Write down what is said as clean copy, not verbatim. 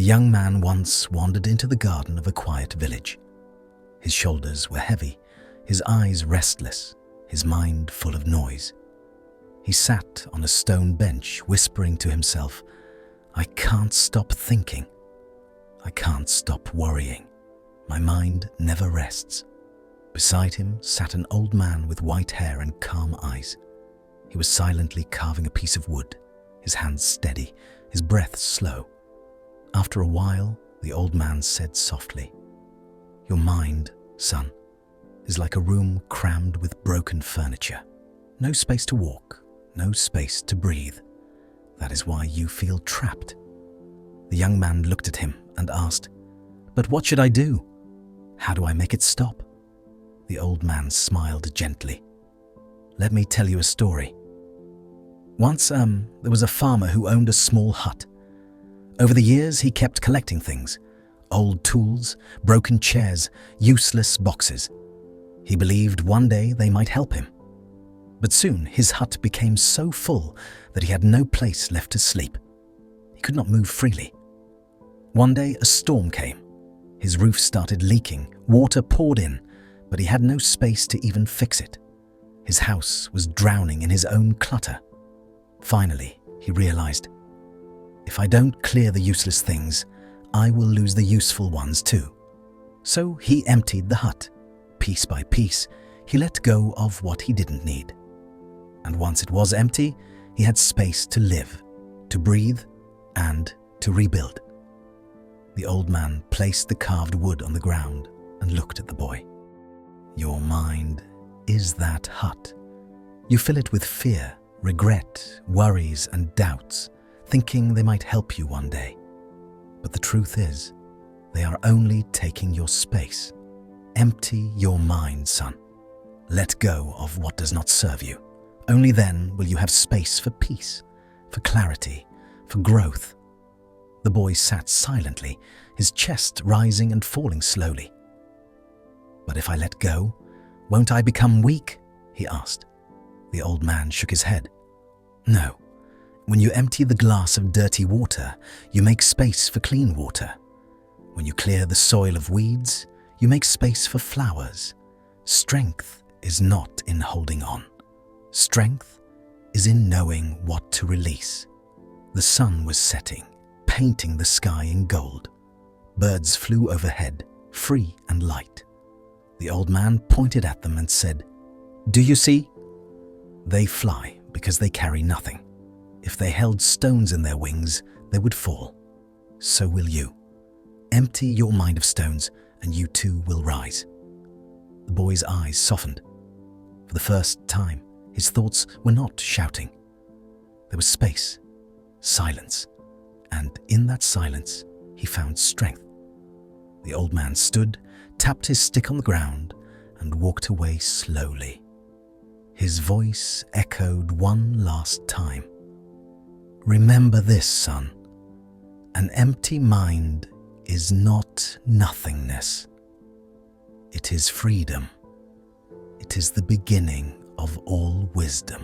A young man once wandered into the garden of a quiet village. His shoulders were heavy, his eyes restless, his mind full of noise. He sat on a stone bench, whispering to himself, "I can't stop thinking. I can't stop worrying. My mind never rests." Beside him sat an old man with white hair and calm eyes. He was silently carving a piece of wood, his hands steady, his breath slow. After a while, the old man said softly, "Your mind, son, is like a room crammed with broken furniture. No space to walk, no space to breathe. That is why you feel trapped." The young man looked at him and asked, "But what should I do? How do I make it stop?" The old man smiled gently. "Let me tell you a story. Once, there was a farmer who owned a small hut. Over the years, he kept collecting things: old tools, broken chairs, useless boxes. He believed one day they might help him. But soon his hut became so full that he had no place left to sleep. He could not move freely. One day a storm came. His roof started leaking, water poured in, but he had no space to even fix it. His house was drowning in his own clutter. Finally, he realized, "If I don't clear the useless things, I will lose the useful ones too." So he emptied the hut. Piece by piece, he let go of what he didn't need. And once it was empty, he had space to live, to breathe, and to rebuild. The old man placed the carved wood on the ground and looked at the boy. "Your mind is that hut. You fill it with fear, regret, worries, and doubts, thinking they might help you one day. But the truth is, they are only taking your space. Empty your mind, son. Let go of what does not serve you. Only then will you have space for peace, for clarity, for growth." The boy sat silently, his chest rising and falling slowly. "But if I let go, won't I become weak?" he asked. The old man shook his head. "No. When you empty the glass of dirty water, you make space for clean water. When you clear the soil of weeds, you make space for flowers. Strength is not in holding on. Strength is in knowing what to release." The sun was setting, painting the sky in gold. Birds flew overhead, free and light. The old man pointed at them and said, "Do you see? They fly because they carry nothing. If they held stones in their wings, they would fall. So will you. Empty your mind of stones, and you too will rise." The boy's eyes softened. For the first time, his thoughts were not shouting. There was space, silence, and in that silence, he found strength. The old man stood, tapped his stick on the ground, and walked away slowly. His voice echoed one last time. "Remember this, son. An empty mind is not nothingness. It is freedom. It is the beginning of all wisdom."